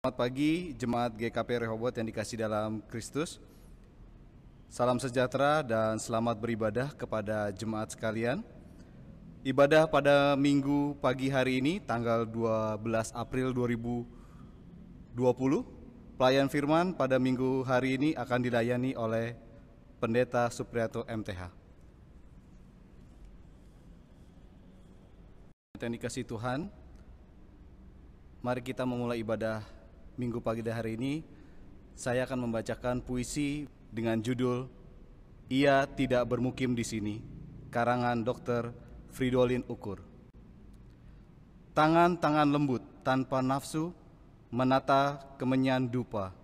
Selamat pagi Jemaat GKP Rehoboth yang dikasihi dalam Kristus. Salam sejahtera dan selamat beribadah kepada jemaat sekalian. Ibadah pada Minggu pagi hari ini tanggal 12 April 2020. Pelayan firman pada Minggu hari ini akan dilayani oleh Pendeta Supriyato MTH. Yang dikasihi Tuhan, mari kita memulai ibadah Minggu pagi hari ini. Saya akan membacakan puisi dengan judul Ia Tidak Bermukim di Sini, karangan Dr. Fridolin Ukur. Tangan-tangan lembut tanpa nafsu menata kemenyan dupa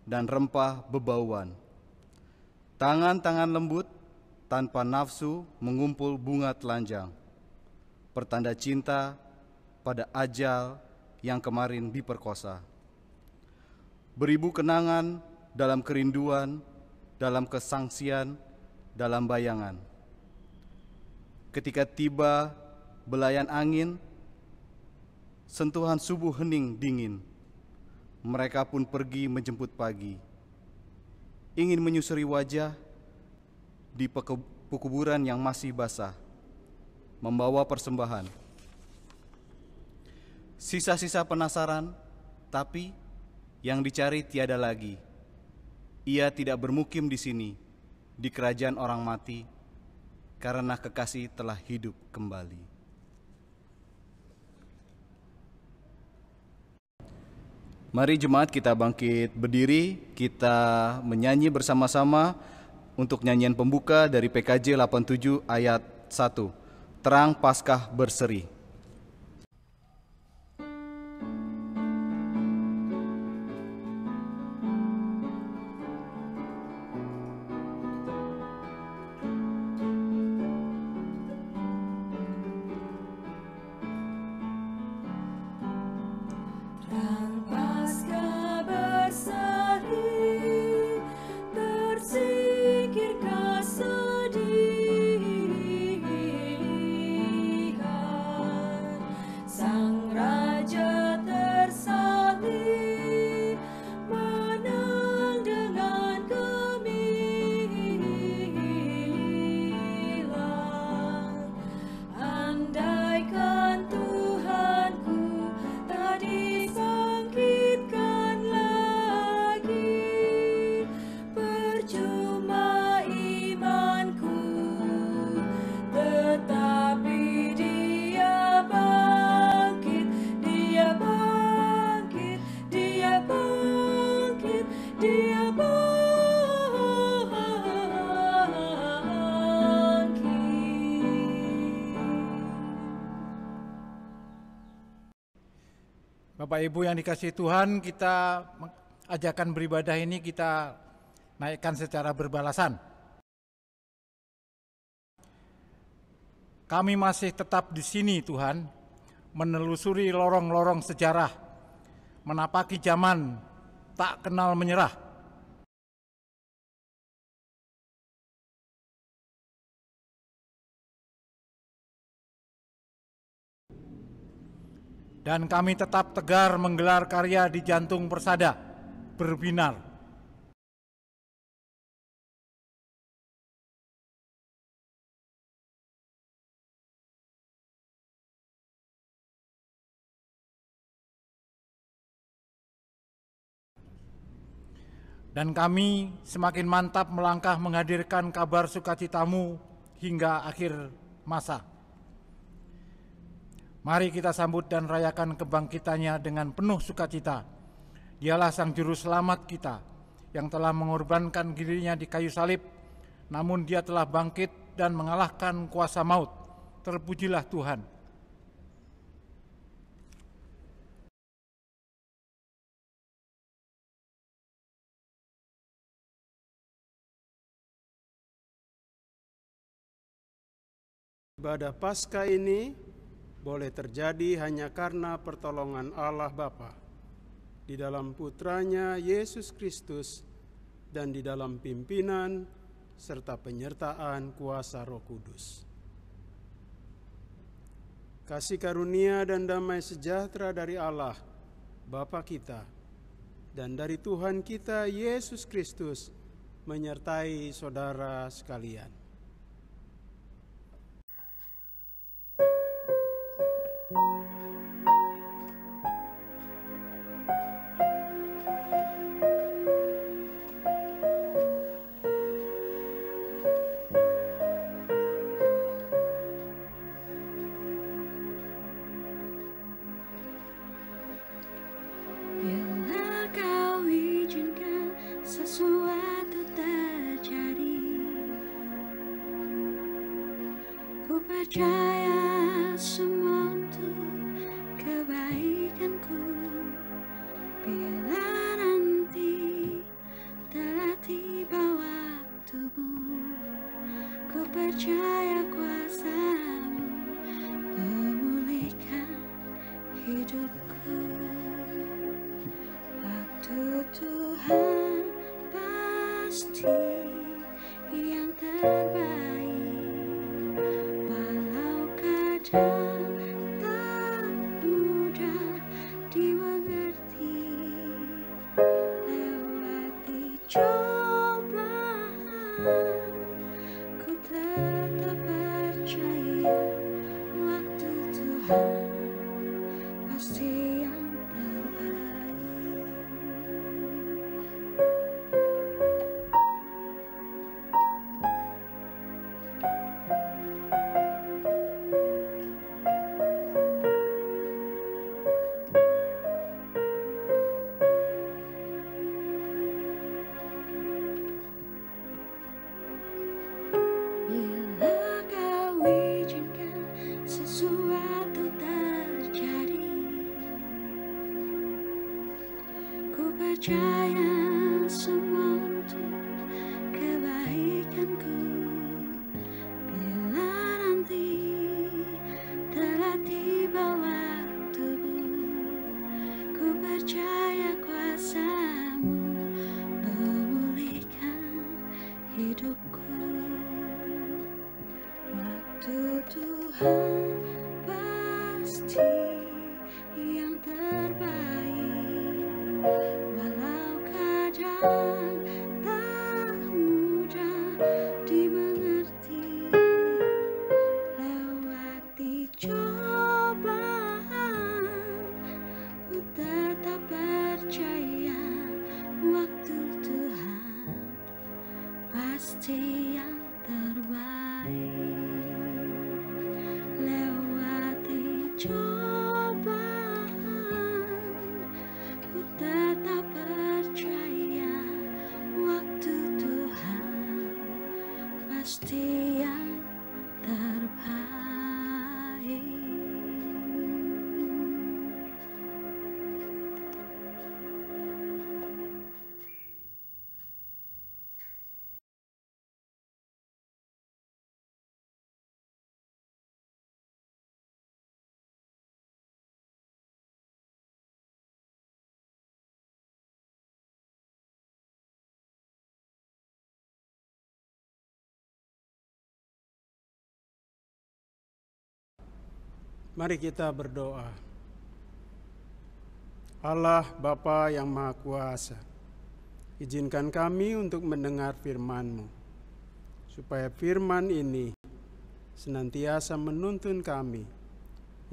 dan rempah bebauan. Tangan-tangan lembut tanpa nafsu mengumpul bunga telanjang, pertanda cinta pada ajal yang kemarin diperkosa. Beribu kenangan dalam kerinduan, dalam kesangsian, dalam bayangan. Ketika tiba belayan angin, sentuhan subuh hening dingin, mereka pun pergi menjemput pagi. Ingin menyusuri wajah di pekuburan yang masih basah, membawa persembahan. Sisa-sisa penasaran, tapi yang dicari tiada lagi. Ia tidak bermukim di sini, di kerajaan orang mati, karena kekasih telah hidup kembali. Mari jemaat kita bangkit berdiri, kita menyanyi bersama-sama untuk nyanyian pembuka dari PKJ 87 ayat 1. Terang Paskah berseri. Bapak Ibu yang dikasihi Tuhan, kita ajakan beribadah ini kita naikkan secara berbalasan. Kami masih tetap di sini Tuhan, menelusuri lorong-lorong sejarah, menapaki zaman tak kenal menyerah. Dan kami tetap tegar menggelar karya di jantung persada, berbinar. Dan kami semakin mantap melangkah menghadirkan kabar sukacitamu hingga akhir masa. Mari kita sambut dan rayakan kebangkitannya dengan penuh sukacita. Dialah Sang Juru Selamat kita yang telah mengorbankan dirinya di kayu salib, namun Dia telah bangkit dan mengalahkan kuasa maut. Terpujilah Tuhan. Ibadah Paskah ini boleh terjadi hanya karena pertolongan Allah Bapa di dalam Putranya Yesus Kristus dan di dalam pimpinan serta penyertaan kuasa Roh Kudus. Kasih karunia dan damai sejahtera dari Allah Bapa kita dan dari Tuhan kita Yesus Kristus menyertai saudara sekalian. Bila kau izinkan sesuatu terjadi, ku percaya semua untuk kebaikanku. Bila nanti telah tiba waktumu, ku percaya kuasa-Mu memulihkan hidupku. Waktu Tuhan pasti yang terbaik, walau kadang tak mudah dimengerti. Lewati cobaan, ku tetap percaya waktu Tuhan pasti yang terbaik. Bila kau izinkan sesuatu terjadi, ku percaya semua untuk kebaikanku. Bila nanti telah tiba waktumu, ku percaya kuasa-Mu memulihkan hidupku. Waktu Tuhan pasti yang terbaik, walau kadang tak mudah dimengerti. Lewati cobaan, ku tetap percaya waktu Tuhan pasti yang terbaik. Lewati cobaan, ku tetap percaya waktu Tuhan pasti yang terbaik. Mari kita berdoa. Allah Bapa yang Maha Kuasa, izinkan kami untuk mendengar firman-Mu, supaya firman ini senantiasa menuntun kami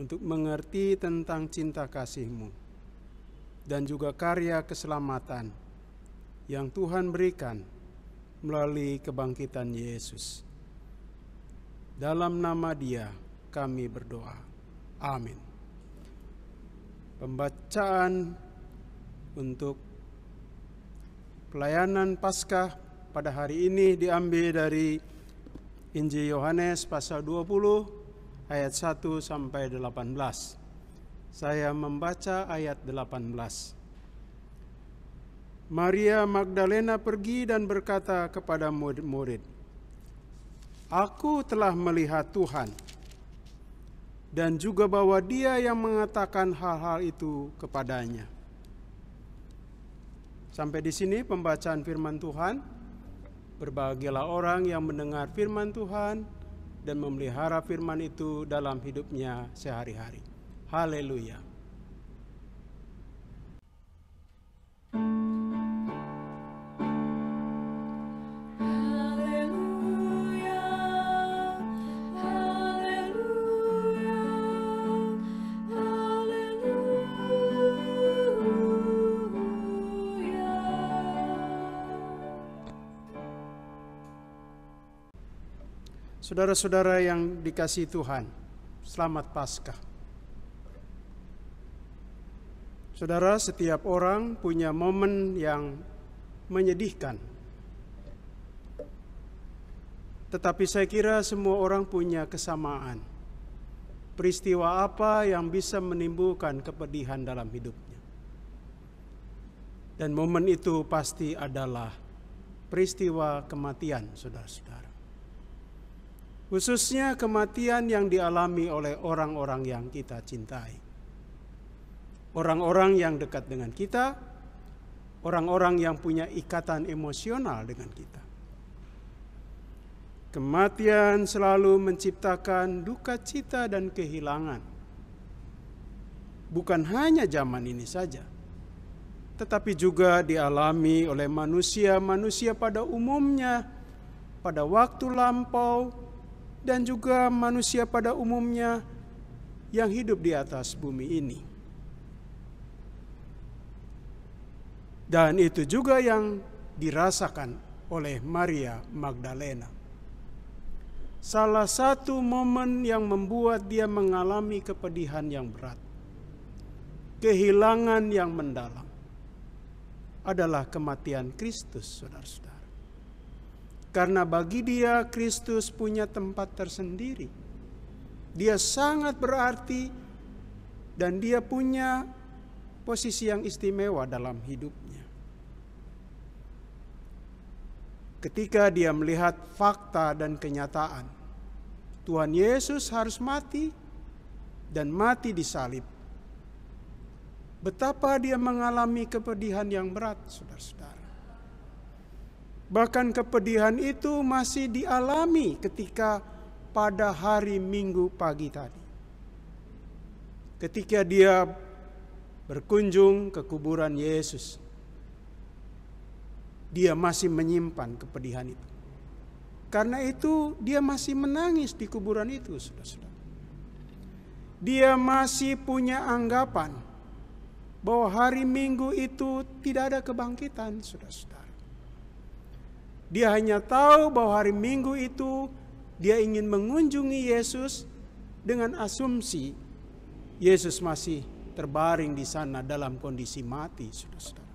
untuk mengerti tentang cinta kasih-Mu dan juga karya keselamatan yang Tuhan berikan melalui kebangkitan Yesus. Dalam nama Dia kami berdoa. Amin. Pembacaan untuk pelayanan Paskah pada hari ini diambil dari Injil Yohanes pasal 20 ayat 1 sampai 18. Saya membaca ayat 18. Maria Magdalena pergi dan berkata kepada murid-murid, "Aku telah melihat Tuhan," dan juga bahwa Dia yang mengatakan hal-hal itu kepadanya. Sampai di sini pembacaan firman Tuhan. Berbahagialah orang yang mendengar firman Tuhan dan memelihara firman itu dalam hidupnya sehari-hari. Haleluya. Saudara-saudara yang dikasihi Tuhan, selamat Paskah. Saudara, setiap orang punya momen yang menyedihkan. Tetapi saya kira semua orang punya kesamaan. Peristiwa apa yang bisa menimbulkan kepedihan dalam hidupnya? Dan momen itu pasti adalah peristiwa kematian, saudara-saudara. Khususnya kematian yang dialami oleh orang-orang yang kita cintai. Orang-orang yang dekat dengan kita, orang-orang yang punya ikatan emosional dengan kita. Kematian selalu menciptakan duka cita dan kehilangan. Bukan hanya zaman ini saja, tetapi juga dialami oleh manusia-manusia pada umumnya, pada waktu lampau, dan juga manusia pada umumnya yang hidup di atas bumi ini. Dan itu juga yang dirasakan oleh Maria Magdalena. Salah satu momen yang membuat dia mengalami kepedihan yang berat, kehilangan yang mendalam, adalah kematian Kristus, saudara-saudara. Karena bagi dia Kristus punya tempat tersendiri. Dia sangat berarti dan dia punya posisi yang istimewa dalam hidupnya. Ketika dia melihat fakta dan kenyataan, Tuhan Yesus harus mati dan mati di salib. Betapa dia mengalami kepedihan yang berat, saudara-saudara. Bahkan kepedihan itu masih dialami ketika pada hari Minggu pagi tadi. Ketika dia berkunjung ke kuburan Yesus, dia masih menyimpan kepedihan itu. Karena itu dia masih menangis di kuburan itu, saudara-saudara. Dia masih punya anggapan bahwa hari Minggu itu tidak ada kebangkitan, saudara-saudara. Dia hanya tahu bahwa hari Minggu itu dia ingin mengunjungi Yesus dengan asumsi Yesus masih terbaring di sana dalam kondisi mati, saudara-saudara.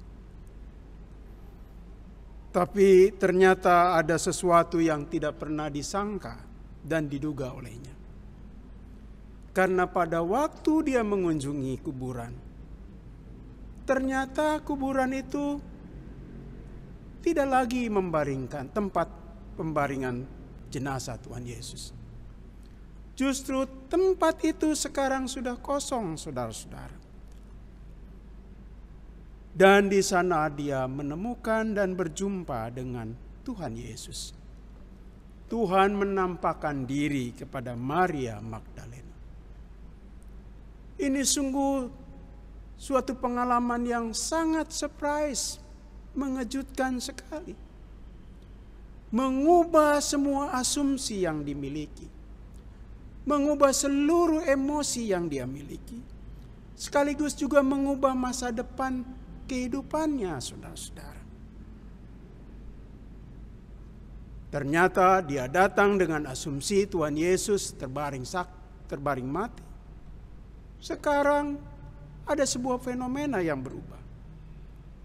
Tapi ternyata ada sesuatu yang tidak pernah disangka dan diduga olehnya. Karena pada waktu dia mengunjungi kuburan, ternyata kuburan itu tidak lagi membaringkan tempat pembaringan jenazah Tuhan Yesus. Justru tempat itu sekarang sudah kosong, saudara-saudara. Dan di sana dia menemukan dan berjumpa dengan Tuhan Yesus. Tuhan menampakkan diri kepada Maria Magdalena. Ini sungguh suatu pengalaman yang sangat surprise, mengejutkan sekali. Mengubah semua asumsi yang dimiliki. Mengubah seluruh emosi yang dia miliki. Sekaligus juga mengubah masa depan kehidupannya, saudara-saudara. Ternyata dia datang dengan asumsi Tuhan Yesus terbaring mati. Sekarang ada sebuah fenomena yang berubah.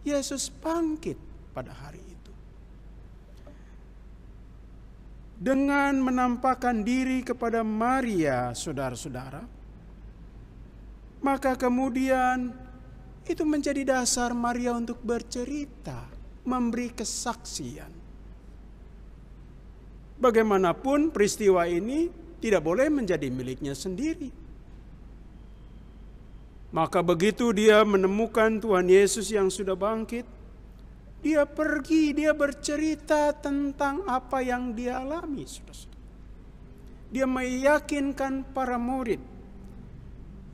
Yesus bangkit pada hari itu. Dengan menampakkan diri kepada Maria, saudara-saudara, maka kemudian itu menjadi dasar Maria untuk bercerita, memberi kesaksian. Bagaimanapun peristiwa ini tidak boleh menjadi miliknya sendiri. Maka begitu dia menemukan Tuhan Yesus yang sudah bangkit, dia pergi, dia bercerita tentang apa yang dia alami. Dia meyakinkan para murid,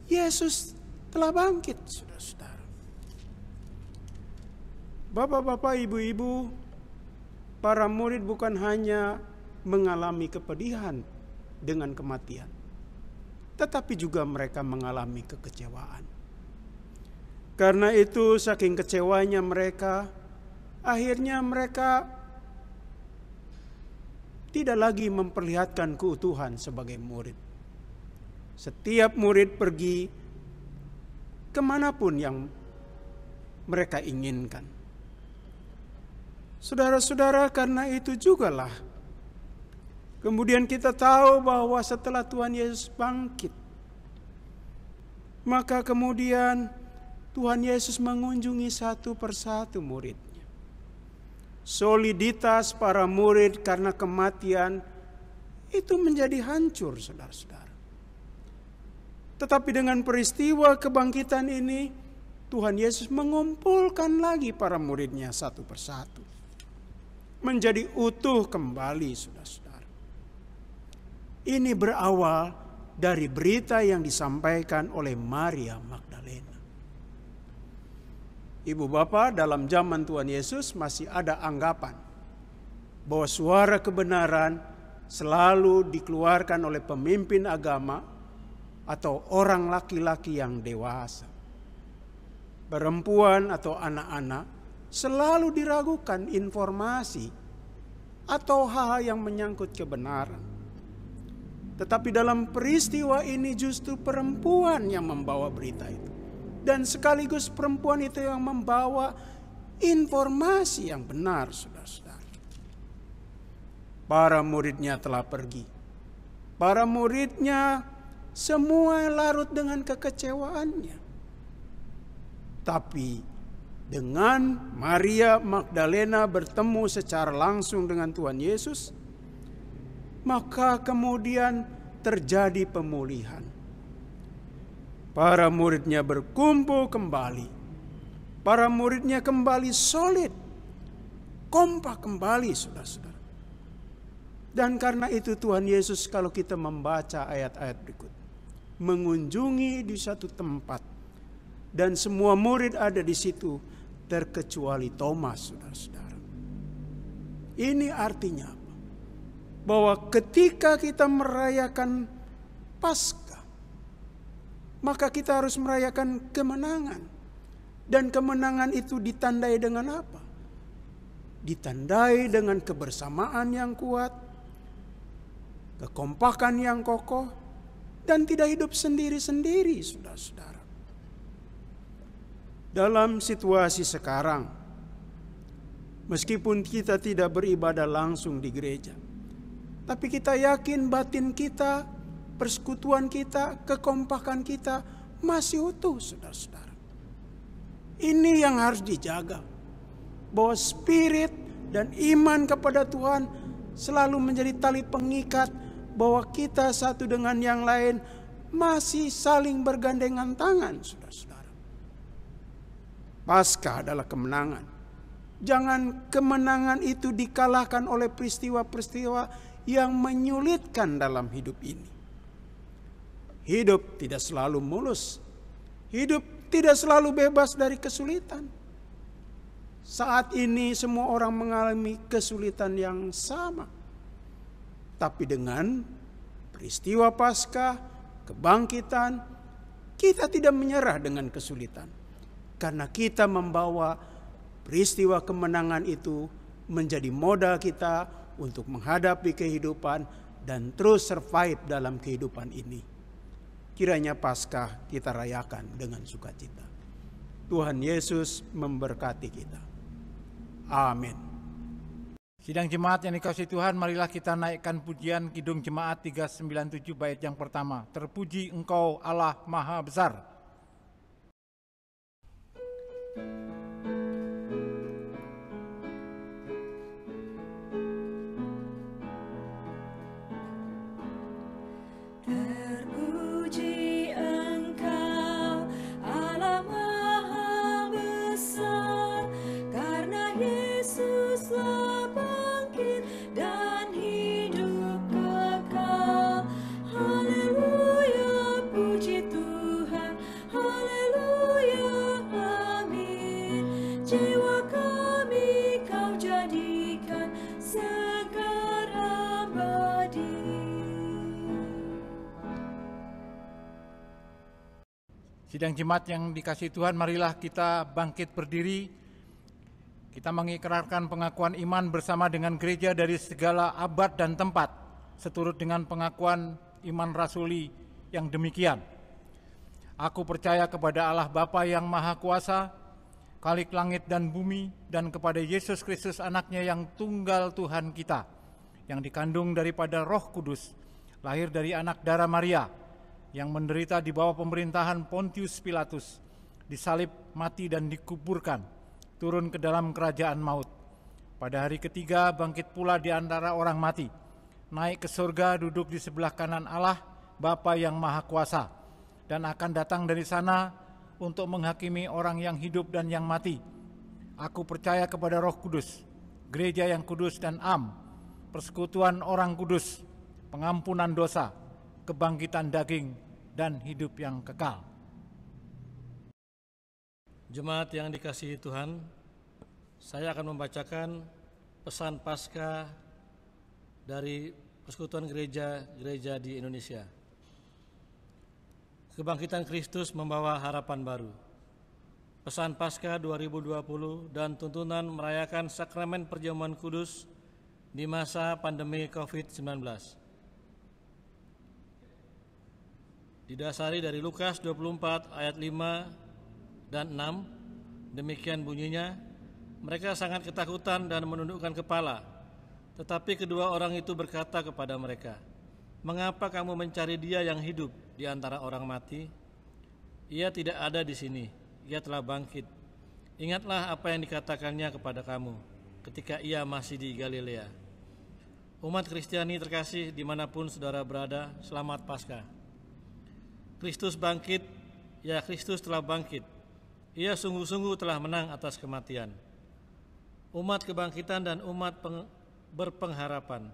Yesus telah bangkit, saudara-saudara. Bapak-bapak, ibu-ibu, para murid bukan hanya mengalami kepedihan dengan kematian, tetapi juga mereka mengalami kekecewaan. Karena itu saking kecewanya mereka, akhirnya mereka tidak lagi memperlihatkan keutuhan sebagai murid. Setiap murid pergi kemanapun yang mereka inginkan. Saudara-saudara, karena itu jugalah kemudian kita tahu bahwa setelah Tuhan Yesus bangkit, maka kemudian Tuhan Yesus mengunjungi satu persatu muridnya. Soliditas para murid karena kematian itu menjadi hancur, saudara-saudara. Tetapi dengan peristiwa kebangkitan ini, Tuhan Yesus mengumpulkan lagi para muridnya satu persatu. Menjadi utuh kembali, saudara-saudara. Ini berawal dari berita yang disampaikan oleh Maria Magdalena. Ibu bapak, dalam zaman Tuhan Yesus masih ada anggapan bahwa suara kebenaran selalu dikeluarkan oleh pemimpin agama atau orang laki-laki yang dewasa. Perempuan atau anak-anak selalu diragukan informasi atau hal yang menyangkut kebenaran. Tetapi dalam peristiwa ini justru perempuan yang membawa berita itu. Dan sekaligus perempuan itu yang membawa informasi yang benar, saudara-saudara. Para muridnya telah pergi. Para muridnya semua larut dengan kekecewaannya. Tapi dengan Maria Magdalena bertemu secara langsung dengan Tuhan Yesus, maka kemudian terjadi pemulihan. Para muridnya berkumpul kembali. Para muridnya kembali solid, kompak kembali, saudara-saudara. Dan karena itu Tuhan Yesus, kalau kita membaca ayat-ayat berikut, mengunjungi di satu tempat, dan semua murid ada di situ, terkecuali Thomas, saudara-saudara. Ini artinya apa? Bahwa ketika kita merayakan Paskah, maka kita harus merayakan kemenangan. Dan kemenangan itu ditandai dengan apa? Ditandai dengan kebersamaan yang kuat, kekompakan yang kokoh, dan tidak hidup sendiri-sendiri, saudara-saudara. Dalam situasi sekarang, meskipun kita tidak beribadah langsung di gereja, tapi kita yakin batin kita, persekutuan kita, kekompakan kita masih utuh, saudara-saudara. Ini yang harus dijaga. Bahwa spirit dan iman kepada Tuhan selalu menjadi tali pengikat, bahwa kita satu dengan yang lain masih saling bergandengan tangan, saudara-saudara. Paskah adalah kemenangan. Jangan kemenangan itu dikalahkan oleh peristiwa-peristiwa yang menyulitkan dalam hidup ini. Hidup tidak selalu mulus. Hidup tidak selalu bebas dari kesulitan. Saat ini semua orang mengalami kesulitan yang sama. Tapi dengan peristiwa Paskah, kebangkitan, kita tidak menyerah dengan kesulitan. Karena kita membawa peristiwa kemenangan itu menjadi modal kita untuk menghadapi kehidupan dan terus survive dalam kehidupan ini. Kiranya Paskah kita rayakan dengan sukacita. Tuhan Yesus memberkati kita. Amin. Sidang jemaat yang dikasihi Tuhan, marilah kita naikkan pujian Kidung Jemaat 397 bait yang pertama. Terpuji Engkau Allah Maha Besar. Sidang jemaat yang dikasihi Tuhan, marilah kita bangkit berdiri. Kita mengikrarkan pengakuan iman bersama dengan gereja dari segala abad dan tempat, seturut dengan pengakuan iman rasuli yang demikian. Aku percaya kepada Allah Bapa yang Maha Kuasa, Khalik langit dan bumi, dan kepada Yesus Kristus anaknya yang tunggal Tuhan kita, yang dikandung daripada Roh Kudus, lahir dari anak darah Maria, yang menderita di bawah pemerintahan Pontius Pilatus, disalib, mati dan dikuburkan, turun ke dalam kerajaan maut. Pada hari ketiga bangkit pula di antara orang mati, naik ke surga, duduk di sebelah kanan Allah Bapa yang Maha Kuasa, dan akan datang dari sana untuk menghakimi orang yang hidup dan yang mati. Aku percaya kepada Roh Kudus, gereja yang kudus dan persekutuan orang kudus, pengampunan dosa, kebangkitan daging, dan hidup yang kekal. Jemaat yang dikasihi Tuhan, saya akan membacakan pesan Paskah dari Persekutuan Gereja-Gereja di Indonesia. Kebangkitan Kristus membawa harapan baru. Pesan Paskah 2020 dan tuntunan merayakan sakramen perjamuan kudus di masa pandemi COVID-19. Didasari dari Lukas 24 ayat 5 dan 6, demikian bunyinya, mereka sangat ketakutan dan menundukkan kepala. Tetapi kedua orang itu berkata kepada mereka, "Mengapa kamu mencari Dia yang hidup di antara orang mati? Ia tidak ada di sini, Ia telah bangkit. Ingatlah apa yang dikatakannya kepada kamu ketika Ia masih di Galilea." Umat Kristiani terkasih dimanapun saudara berada, selamat Paskah. Kristus bangkit, ya Kristus telah bangkit. Ia sungguh-sungguh telah menang atas kematian. Umat kebangkitan dan umat berpengharapan.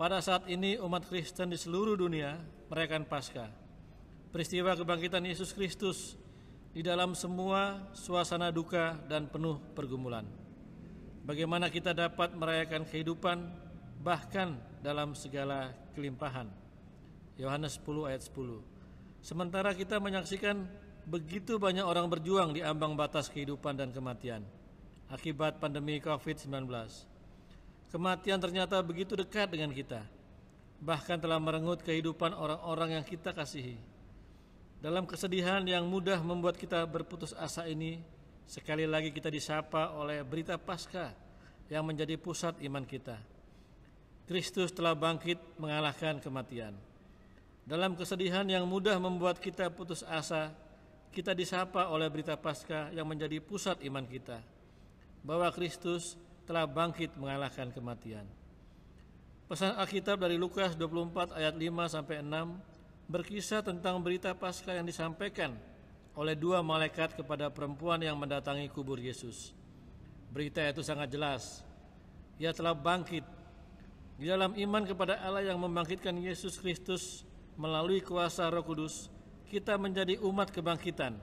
Pada saat ini umat Kristen di seluruh dunia merayakan Paskah. Peristiwa kebangkitan Yesus Kristus di dalam semua suasana duka dan penuh pergumulan. Bagaimana kita dapat merayakan kehidupan bahkan dalam segala kelimpahan. Yohanes 10 ayat 10. Sementara kita menyaksikan begitu banyak orang berjuang di ambang batas kehidupan dan kematian akibat pandemi COVID-19. Kematian ternyata begitu dekat dengan kita, bahkan telah merenggut kehidupan orang-orang yang kita kasihi. Dalam kesedihan yang mudah membuat kita berputus asa ini, sekali lagi kita disapa oleh berita Paskah yang menjadi pusat iman kita. Kristus telah bangkit mengalahkan kematian. Dalam kesedihan yang mudah membuat kita putus asa, kita disapa oleh berita Paskah yang menjadi pusat iman kita, bahwa Kristus telah bangkit mengalahkan kematian. Pesan Alkitab dari Lukas 24 ayat 5-6 berkisah tentang berita Paskah yang disampaikan oleh dua malaikat kepada perempuan yang mendatangi kubur Yesus. Berita itu sangat jelas. Ia telah bangkit. Di dalam iman kepada Allah yang membangkitkan Yesus Kristus melalui kuasa Roh Kudus, kita menjadi umat kebangkitan.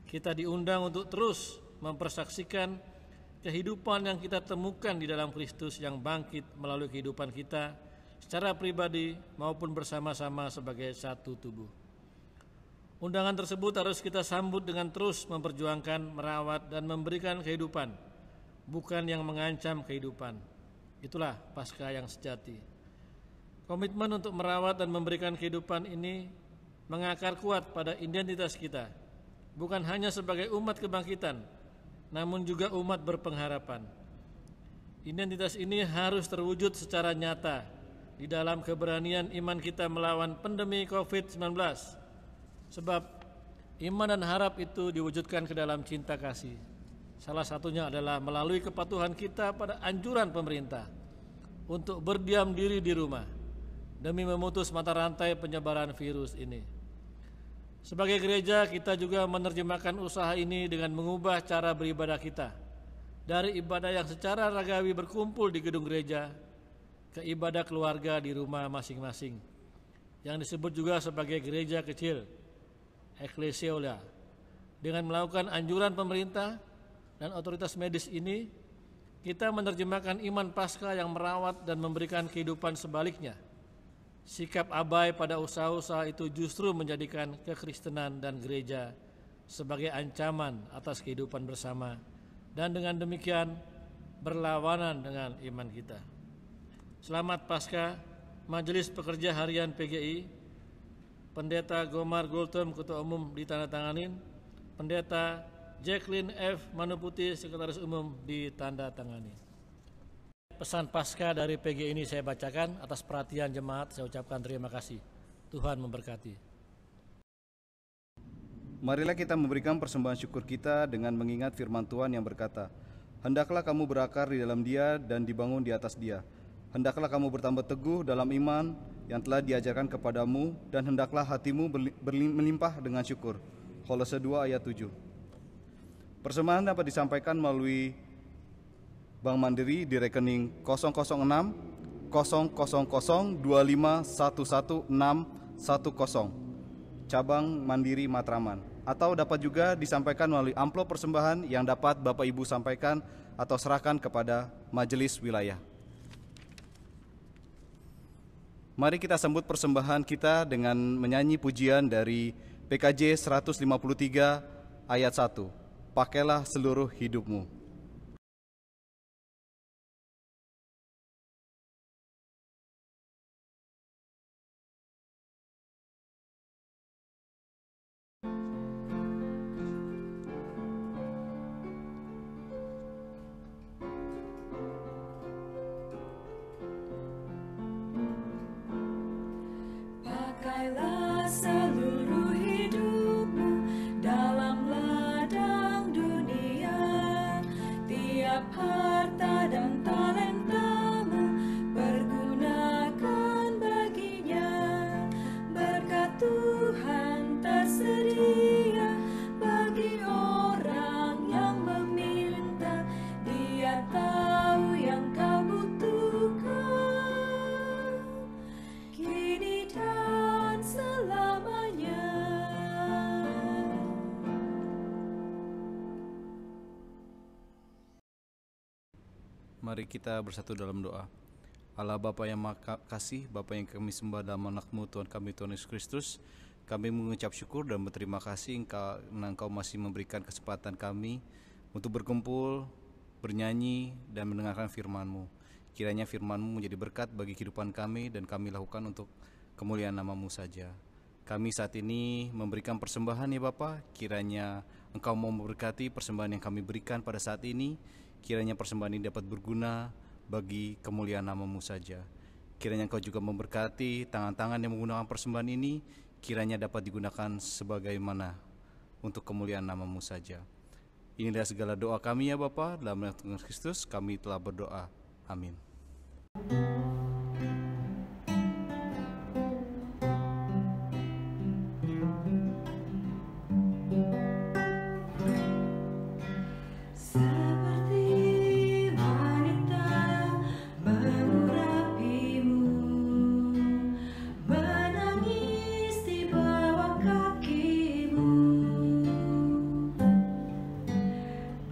Kita diundang untuk terus mempersaksikan kehidupan yang kita temukan di dalam Kristus yang bangkit melalui kehidupan kita secara pribadi maupun bersama-sama sebagai satu tubuh. Undangan tersebut harus kita sambut dengan terus memperjuangkan, merawat, dan memberikan kehidupan, bukan yang mengancam kehidupan. Itulah Paskah yang sejati. Komitmen untuk merawat dan memberikan kehidupan ini mengakar kuat pada identitas kita, bukan hanya sebagai umat kebangkitan, namun juga umat berpengharapan. Identitas ini harus terwujud secara nyata di dalam keberanian iman kita melawan pandemi COVID-19. Sebab iman dan harap itu diwujudkan ke dalam cinta kasih. Salah satunya adalah melalui kepatuhan kita pada anjuran pemerintah untuk berdiam diri di rumah demi memutus mata rantai penyebaran virus ini. Sebagai gereja, kita juga menerjemahkan usaha ini dengan mengubah cara beribadah kita dari ibadah yang secara ragawi berkumpul di gedung gereja ke ibadah keluarga di rumah masing-masing, yang disebut juga sebagai gereja kecil, eklesiola. Dengan melakukan anjuran pemerintah dan otoritas medis ini, kita menerjemahkan iman Paskah yang merawat dan memberikan kehidupan sebaliknya. Sikap abai pada usaha-usaha itu justru menjadikan kekristenan dan gereja sebagai ancaman atas kehidupan bersama dan dengan demikian berlawanan dengan iman kita. Selamat Paskah, Majelis Pekerja Harian PGI, Pendeta Gomar Gultom, Ketua Umum ditandatanganin, Pendeta Jacqueline F. Manuputi, Sekretaris Umum ditandatangani. Pesan Paskah dari PGI ini saya bacakan. Atas perhatian jemaat saya ucapkan terima kasih. Tuhan memberkati. Marilah kita memberikan persembahan syukur kita dengan mengingat firman Tuhan yang berkata, "Hendaklah kamu berakar di dalam Dia dan dibangun di atas Dia. Hendaklah kamu bertambah teguh dalam iman yang telah diajarkan kepadamu, dan hendaklah hatimu melimpah dengan syukur." Kolose 2 ayat 7. Persembahan dapat disampaikan melalui Bank Mandiri di rekening 006 000 2511610, Cabang Mandiri Matraman, atau dapat juga disampaikan melalui amplop persembahan yang dapat Bapak Ibu sampaikan atau serahkan kepada majelis wilayah. Mari kita sambut persembahan kita dengan menyanyi pujian dari PKJ 153 ayat 1. Pakailah seluruh hidupmu. Pakailah seluruh hidupmu dalam ladang dunia, tiap harta dan talentamu pergunakan baginya. Berkat Tuhan tersedia bagi orang yang meminta, Dia tahu yang kau butuhkan kini dan selamanya. Mari kita bersatu dalam doa. Allah Bapa yang Maha Kasih, Bapa yang kami sembah dalam anak-Mu Tuhan kami Tuhan Yesus Kristus, kami mengucap syukur dan berterima kasih karena Engkau masih memberikan kesempatan kami untuk berkumpul, bernyanyi, dan mendengarkan firman-Mu. Kiranya firman-Mu menjadi berkat bagi kehidupan kami dan kami lakukan untuk kemuliaan nama-Mu saja. Kami saat ini memberikan persembahan ya Bapa, kiranya Engkau mau memberkati persembahan yang kami berikan pada saat ini. Kiranya persembahan ini dapat berguna bagi kemuliaan nama-Mu saja. Kiranya Engkau juga memberkati tangan-tangan yang menggunakan persembahan ini, kiranya dapat digunakan sebagaimana untuk kemuliaan nama-Mu saja. Inilah segala doa kami ya Bapa, dalam nama Tuhan Kristus kami telah berdoa. Amin. Seperti wanita mengurapimu, menangis di bawah kakimu,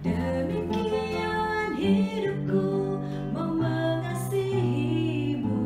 demikian hidupku mau mengasihimu.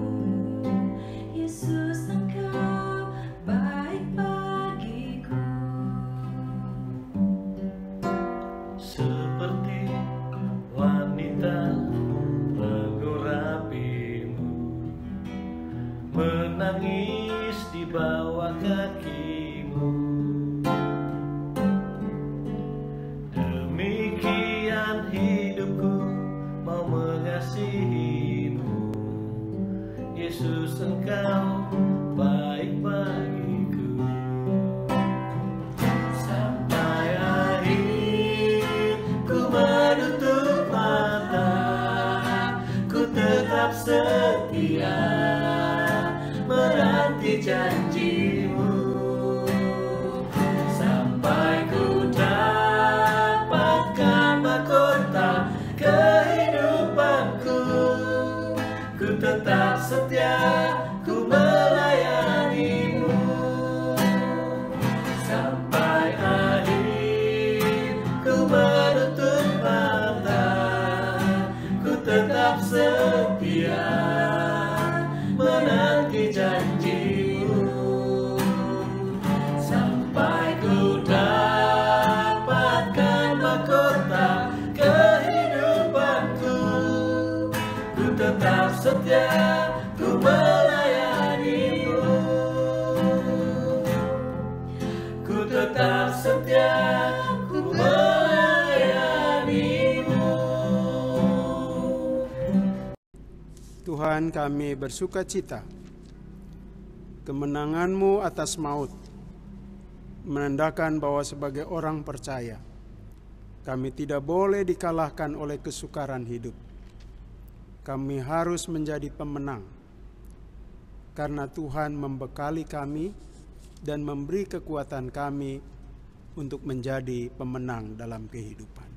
ku tetap setia, ku melayanimu. Tuhan, kami bersuka cita kemenangan-Mu atas maut menandakan bahwa sebagai orang percaya kami tidak boleh dikalahkan oleh kesukaran hidup. Kami harus menjadi pemenang karena Tuhan membekali kami dan memberi kekuatan kami untuk menjadi pemenang dalam kehidupan.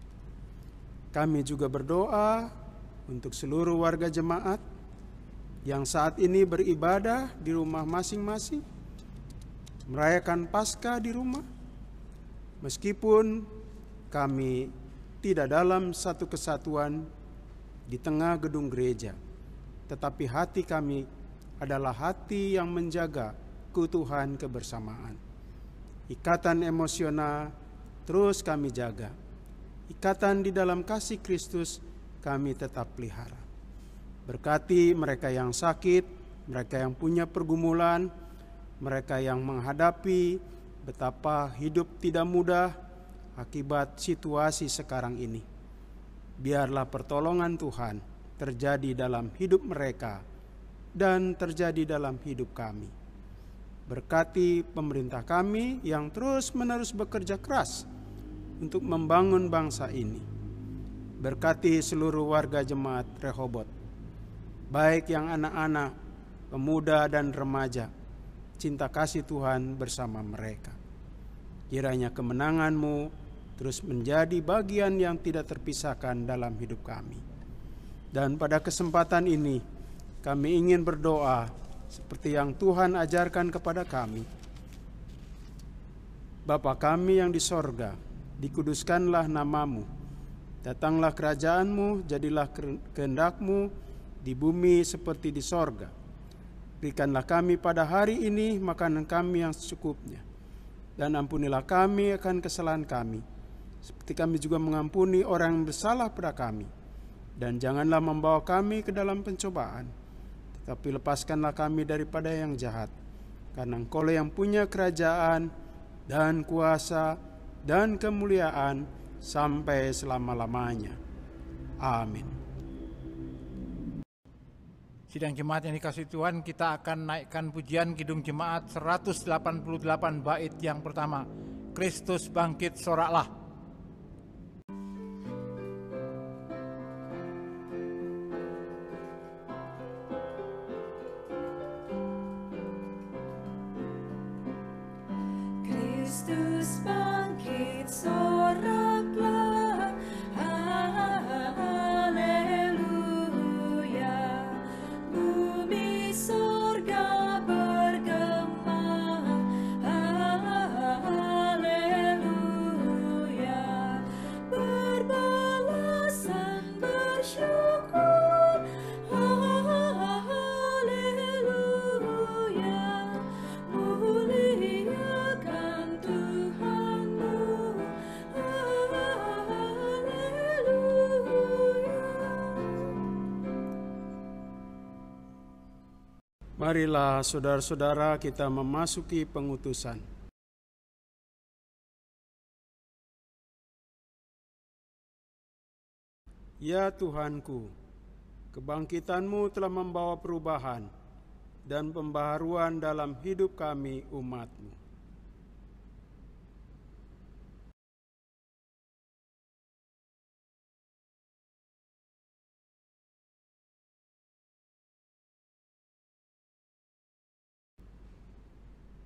Kami juga berdoa untuk seluruh warga jemaat yang saat ini beribadah di rumah masing-masing, merayakan Paskah di rumah, meskipun kami tidak dalam satu kesatuan di tengah gedung gereja, tetapi hati kami adalah hati yang menjaga keutuhan kebersamaan. Ikatan emosional terus kami jaga. Ikatan di dalam kasih Kristus kami tetap pelihara. Berkati mereka yang sakit, mereka yang punya pergumulan, mereka yang menghadapi betapa hidup tidak mudah akibat situasi sekarang ini. Biarlah pertolongan Tuhan terjadi dalam hidup mereka dan terjadi dalam hidup kami. Berkati pemerintah kami yang terus-menerus bekerja keras untuk membangun bangsa ini. Berkati seluruh warga jemaat Rehobot, baik yang anak-anak, pemuda dan remaja. Cinta kasih Tuhan bersama mereka. Kiranya kemenangan-Mu terus menjadi bagian yang tidak terpisahkan dalam hidup kami. Dan pada kesempatan ini kami ingin berdoa seperti yang Tuhan ajarkan kepada kami. Bapa kami yang di sorga, dikuduskanlah nama-Mu. Datanglah kerajaan-Mu, jadilah kehendak-Mu di bumi seperti di sorga. Berikanlah kami pada hari ini makanan kami yang secukupnya. Dan ampunilah kami akan kesalahan kami, seperti kami juga mengampuni orang yang bersalah pada kami. Dan janganlah membawa kami ke dalam pencobaan, tetapi lepaskanlah kami daripada yang jahat. Karena Engkau yang punya kerajaan dan kuasa dan kemuliaan sampai selama-lamanya. Amin. Sidang jemaat yang dikasihi Tuhan, kita akan naikkan pujian Kidung Jemaat 188 bait yang pertama. Kristus bangkit soraklah. Kristus bangkit soraklah, haleluya. Bumi sorga bergema, haleluya. Berbalasan bersyukur, haleluya. Muliakan Tuhanmu, Marilah saudara-saudara kita memasuki pengutusan. Ya Tuhanku, kebangkitan-Mu telah membawa perubahan dan pembaharuan dalam hidup kami umat-Mu.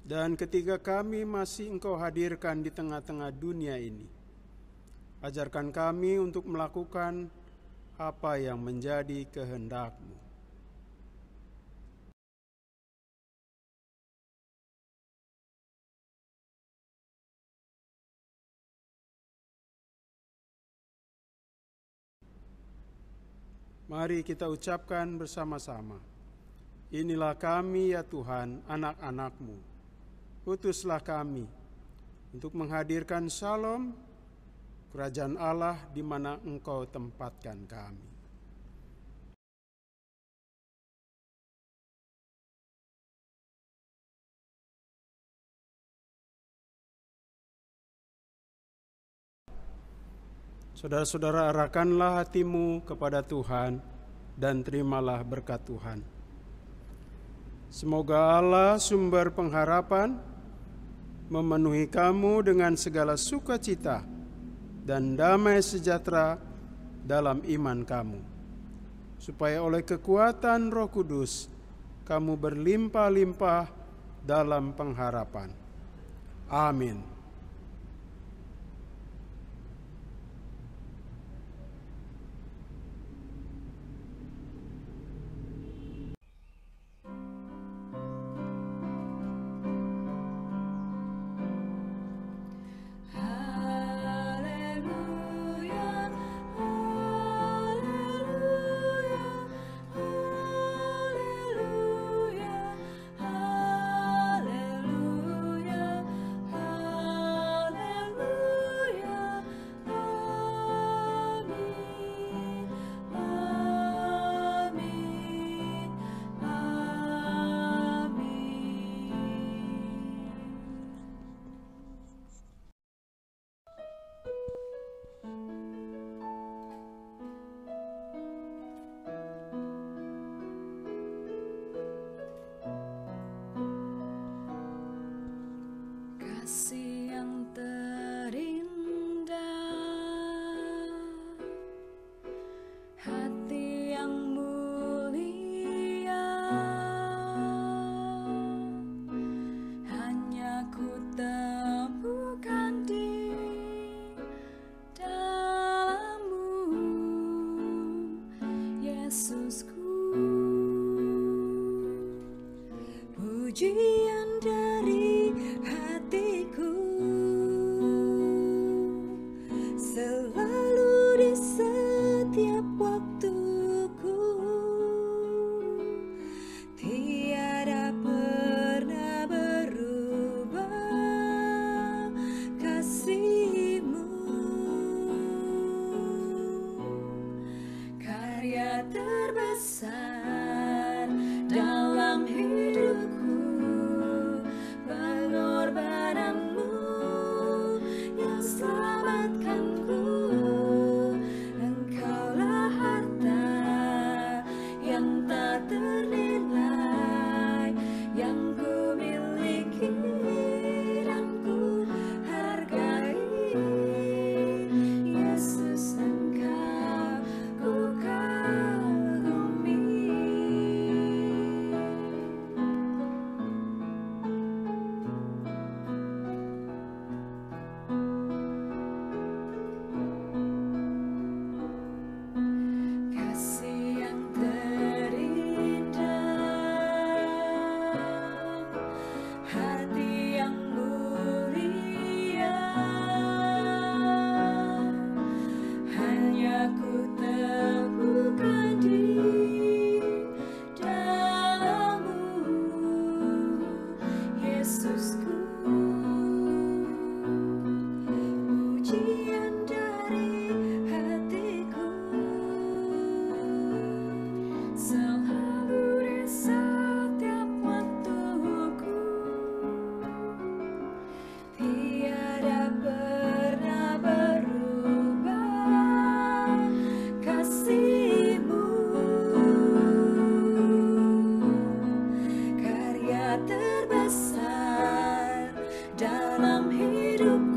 Dan ketika kami masih Engkau hadirkan di tengah-tengah dunia ini, ajarkan kami untuk melakukan apa yang menjadi kehendak-Mu. Mari kita ucapkan bersama-sama. Inilah kami ya Tuhan, anak-anak-Mu. Utuslah kami untuk menghadirkan shalom, kerajaan Allah di mana Engkau tempatkan kami. Saudara-saudara, arahkanlah hatimu kepada Tuhan dan terimalah berkat Tuhan. Semoga Allah sumber pengharapan memenuhi kamu dengan segala sukacita dan damai sejahtera dalam iman kamu, supaya oleh kekuatan Roh Kudus kamu berlimpah-limpah dalam pengharapan. Amin. Kasih yang terindah, hati yang mulia, hanya ku temukan di dalam-Mu, Yesusku. Pujian dari hatiku selalu di setiap waktuku, tiada pernah berubah kasih-Mu. Karya terbesar dalam hidupku, pengorbanan-Mu yang selamatkanku. Engkaulah harta yang tak ternilai, yang ku miliki dan ku hargai. Yesus, Engkau ku kagumi. Kasih yang terindah, hati yang mulia, hanya ku temukan di dalam-Mu, Yesusku. Pujian dari hatiku selalu di setiap waktuku, tiada pernah berubah kasih-Mu. Karya terbesar dalam hidup